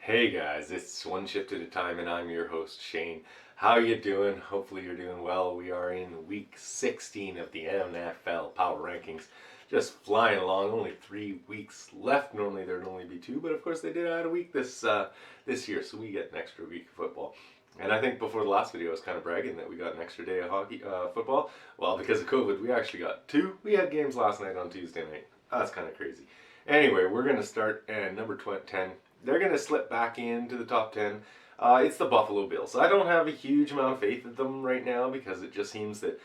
Hey guys, it's one shift at a time and I'm your host Shane. How you doing? Hopefully you're doing well. We are in week 16 of the NFL Power Rankings. Just flying along, only 3 weeks left. Normally there'd only be two, but of course they did add a week this year, so we get an extra week of football. And I think before the last video I was kind of bragging that we got an extra day of football. Well, because of COVID, we actually got two. We had games last night on Tuesday night. That's kind of crazy. Anyway, we're going to start at number 10. They're going to slip back into the top 10. It's the Buffalo Bills. I don't have a huge amount of faith in them right now because it just seems that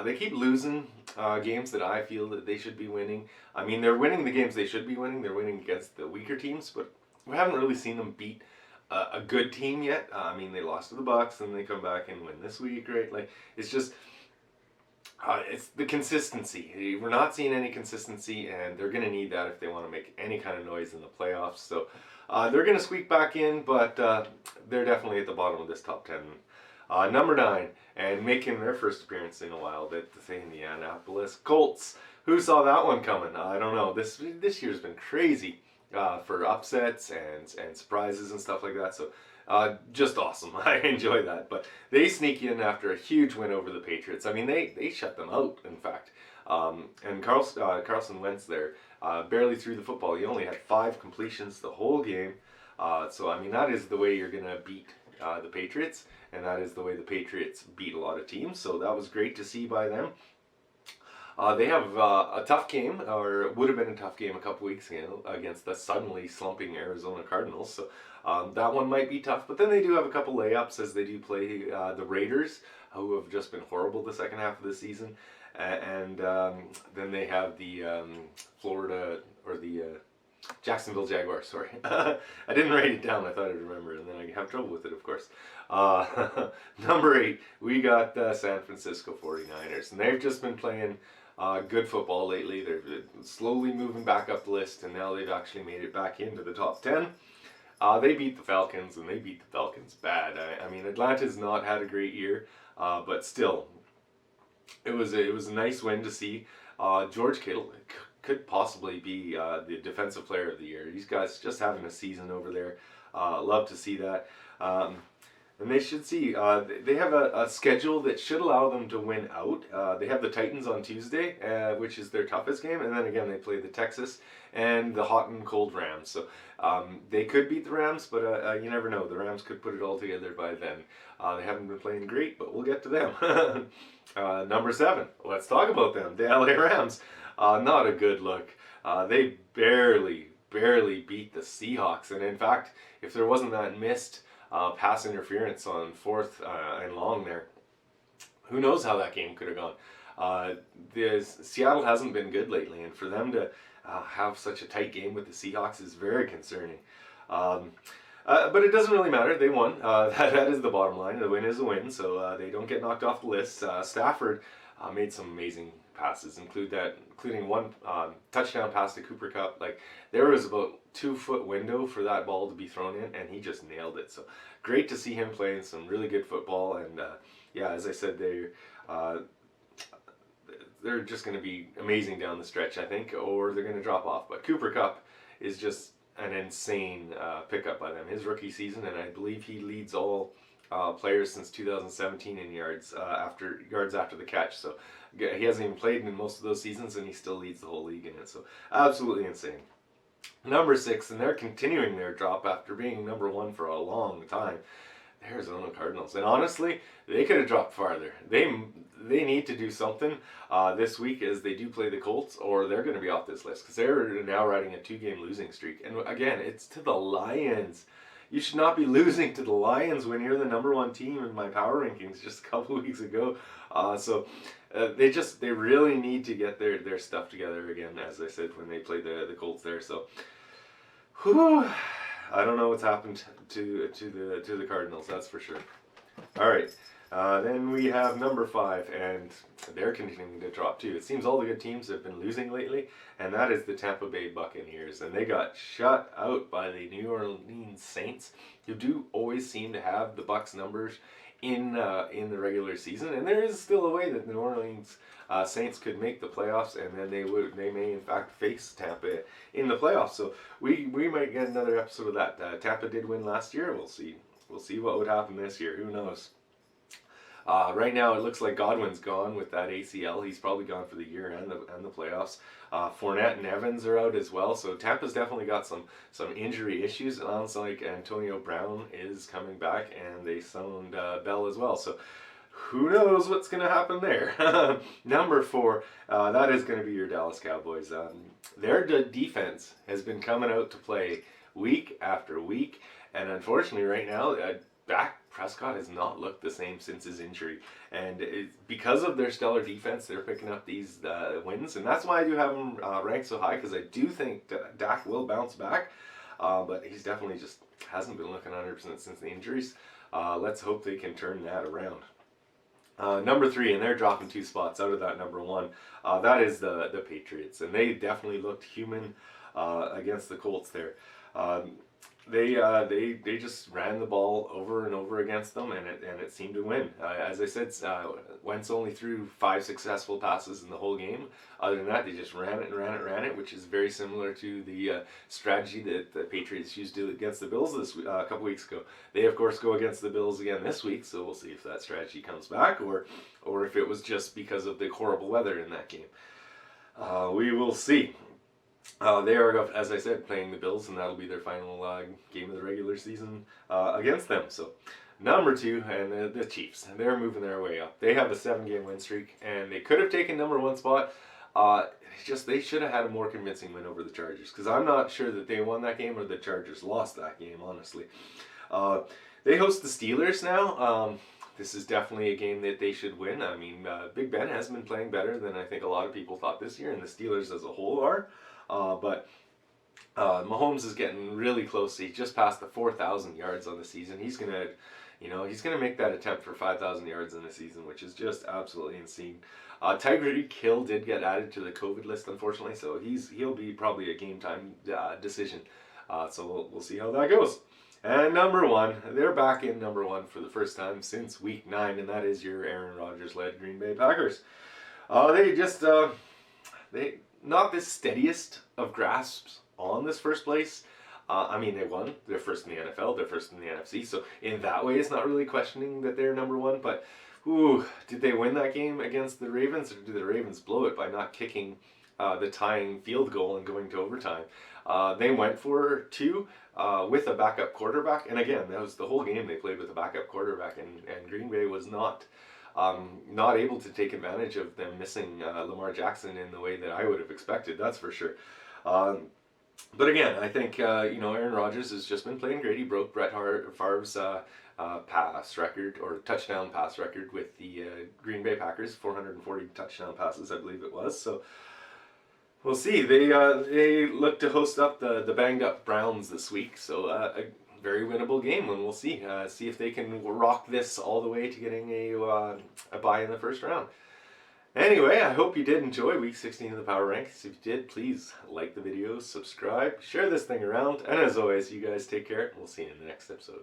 they keep losing games that I feel that they should be winning. I mean, they're winning the games they should be winning. They're winning against the weaker teams, but we haven't really seen them beat a good team yet. I mean, they lost to the Bucks and they come back and win this week, right? Like, it's just it's the consistency. We're not seeing any consistency, and they're going to need that if they want to make any kind of noise in the playoffs. So they're going to squeak back in, but they're definitely at the bottom of this top 10. Number 9, and making their first appearance in a while, the Indianapolis Colts. Who saw that one coming? I don't know. This year's been crazy for upsets and surprises and stuff like that. So just awesome. I enjoy that. But they sneak in after a huge win over the Patriots. I mean, they shut them out, in fact. And Carson Wentz there barely threw the football. He only had 5 completions the whole game. So, I mean, that is the way you're going to beat the Patriots. And that is the way the Patriots beat a lot of teams. So that was great to see by them. They have a tough game, or it would have been a tough game a couple weeks ago against the suddenly slumping Arizona Cardinals. So that one might be tough. But then they do have a couple layups as they do play the Raiders, who have just been horrible the second half of the season. And then they have the Florida, or the Jacksonville Jaguars, sorry. I didn't write it down, I thought I'd remember it, and then I have trouble with it, of course. Number 8, we got San Francisco 49ers, and they've just been playing good football lately. They're slowly moving back up the list, and now they've actually made it back into the top 10. They beat the Falcons, and they beat the Falcons bad. I mean, Atlanta's not had a great year, but still, it was a nice win to see. George Kittle could possibly be the defensive player of the year. These guys just having a season over there. Love to see that. And they should see, they have a schedule that should allow them to win out. They have the Titans on Tuesday, which is their toughest game. And then again, they play the Texas and the hot and cold Rams. So they could beat the Rams, but you never know. The Rams could put it all together by then. They haven't been playing great, but we'll get to them. Number 7, let's talk about them. The LA Rams. Not a good look. They barely beat the Seahawks. And in fact, if there wasn't that missed pass interference on 4th and long there, who knows how that game could have gone. Seattle hasn't been good lately, and for them to have such a tight game with the Seahawks is very concerning. But it doesn't really matter. They won. That is the bottom line. The win is a win, so they don't get knocked off the list. Stafford made some amazing passes, including one touchdown pass to Cooper Kupp. Like, there was about 2-foot window for that ball to be thrown in, and he just nailed it. So great to see him playing some really good football. And yeah, as I said, they're just going to be amazing down the stretch, I think, or they're going to drop off. But Cooper Kupp is just an insane pickup by them. His rookie season, and I believe he leads all players since 2017 in yards after the catch. So he hasn't even played in most of those seasons, and he still leads the whole league in it. So absolutely insane. Number 6, and they're continuing their drop after being number 1 for a long time. The Arizona Cardinals, and honestly, they could have dropped farther. They need to do something this week as they do play the Colts, or they're going to be off this list because they're now riding a 2-game losing streak. And again, it's to the Lions. You should not be losing to the Lions when you're the number 1 team in my power rankings just a couple weeks ago. So they really need to get their stuff together again, as I said, when they play the Colts there. So, whew, I don't know what's happened to the Cardinals, that's for sure. All right, then we have number 5, and they're continuing to drop too. It seems all the good teams have been losing lately, and that is the Tampa Bay Buccaneers. And they got shut out by the New Orleans Saints, who do always seem to have the Bucs numbers in the regular season. And there is still a way that the New Orleans Saints could make the playoffs, and then they may in fact face Tampa in the playoffs. So we might get another episode of that. Tampa did win last year. We'll see what would happen this year. Who knows? Right now, it looks like Godwin's gone with that ACL. He's probably gone for the year and the playoffs. Fournette and Evans are out as well. So Tampa's definitely got some injury issues. It sounds like Antonio Brown is coming back, and they signed Bell as well. So who knows what's going to happen there. Number 4, that is going to be your Dallas Cowboys. Their defense has been coming out to play week after week, and unfortunately right now, Dak Prescott has not looked the same since his injury, and because of their stellar defense, they're picking up these wins, and that's why I do have him ranked so high, because I do think Dak will bounce back, but he's definitely just hasn't been looking 100% since the injuries. Let's hope they can turn that around. Number 3, and they're dropping 2 spots out of that number 1. That is the Patriots, and they definitely looked human against the Colts there. They just ran the ball over and over against them, and it seemed to win. As I said, Wentz only threw 5 successful passes in the whole game. Other than that, they just ran it, which is very similar to the strategy that the Patriots used against the Bills a couple weeks ago. They of course go against the Bills again this week, so we'll see if that strategy comes back, or if it was just because of the horrible weather in that game. We will see. They are, as I said, playing the Bills, and that'll be their final game of the regular season against them. So, number 2, and the Chiefs. They're moving their way up. They have a 7-game win streak, and they could have taken number 1 spot. They should have had a more convincing win over the Chargers, because I'm not sure that they won that game or the Chargers lost that game, honestly. They host the Steelers now. This is definitely a game that they should win. I mean, Big Ben has been playing better than I think a lot of people thought this year, and the Steelers as a whole are. But Mahomes is getting really close. He just passed the 4,000 yards on the season. He's gonna make that attempt for 5,000 yards in the season, which is just absolutely insane. Tyreek Hill did get added to the COVID list, unfortunately, so he'll be probably a game time decision. So we'll see how that goes. And number 1, they're back in number 1 for the first time since week 9, and that is your Aaron Rodgers-led Green Bay Packers. They not the steadiest of grasps on this first place. I mean, they won. They're first in the NFL. They're first in the NFC. So in that way, it's not really questioning that they're number 1. But, did they win that game against the Ravens, or did the Ravens blow it by not kicking the tying field goal and going to overtime? They went for 2 with a backup quarterback. And again, that was the whole game they played with a backup quarterback. And Green Bay was not able to take advantage of them missing Lamar Jackson in the way that I would have expected, that's for sure. But again, I think Aaron Rodgers has just been playing great. He broke Brett Favre's pass record, or touchdown pass record, with the Green Bay Packers, 440 touchdown passes, I believe it was. So we'll see. They look to host up the banged up Browns this week, so a very winnable game, and we'll see if they can rock this all the way to getting a bye in the first round. Anyway, I hope you did enjoy week 16 of the Power Rankings. If you did, please like the video, subscribe, share this thing around, and as always, you guys take care, and we'll see you in the next episode.